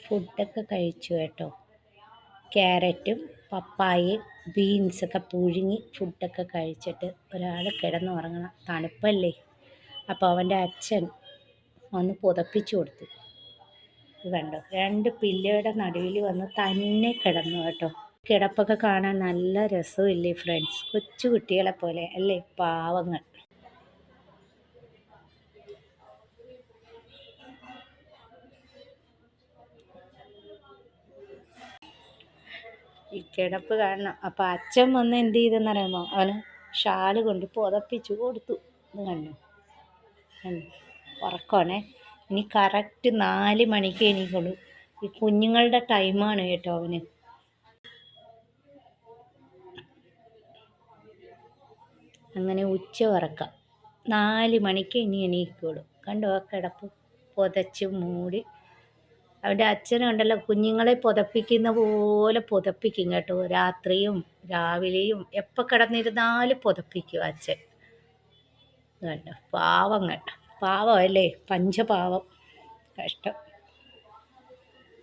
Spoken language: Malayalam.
ഫുഡൊക്കെ കഴിച്ചു കേട്ടോ. ക്യാരറ്റും പപ്പായയും ബീൻസൊക്കെ പുഴുങ്ങി ഫുഡൊക്കെ കഴിച്ചിട്ട് ഒരാൾ കിടന്നുറങ്ങണം. തണുപ്പല്ലേ. അപ്പോൾ അവൻ്റെ അച്ഛൻ വന്ന് പുതപ്പിച്ചു കൊടുത്തു. ഇത് കണ്ടോ, 2 പില്ലയുടെ നടുവിൽ വന്ന് തന്നെ കിടന്നു കേട്ടോ. കിടപ്പൊക്കെ കാണാൻ നല്ല രസമില്ലേ ഫ്രണ്ട്സ്? കൊച്ചു കുട്ടികളെ പോലെ അല്ലേ, പാവങ്ങൾ. ഈ കിടപ്പ് കാണണം. അപ്പോൾ അച്ഛൻ വന്ന് എന്ത് ചെയ്തെന്നറിയാമോ? അവന് ഷാല് കൊണ്ട് പുതപ്പിച്ചു കൊടുത്തു. ഇത് കണ്ടു ഉറക്കമാണേ. ഇനി കറക്റ്റ് 4 മണിക്ക് എണീക്കുള്ളൂ. ഈ കുഞ്ഞുങ്ങളുടെ ടൈമാണ് കേട്ടോ അവന്. അങ്ങനെ ഉച്ച ഉറക്കം. 4 മണിക്ക് ഇനി എണീക്കുള്ളൂ. കണ്ടോ ആ കിടപ്പ് പുതച്ച് മൂടി. അവൻ്റെ അച്ഛനുണ്ടല്ലോ, കുഞ്ഞുങ്ങളെ പുതപ്പിക്കുന്ന പോലെ പുതപ്പിക്കും കേട്ടോ. രാത്രിയും രാവിലെയും എപ്പോൾ കിടന്നിരുന്നാലും പുതപ്പിക്കും അച്ഛൻ. കണ്ടോ, പാവങ്ങൾ. പാവമല്ലേ, പഞ്ചപാവം. കഷ്ടം.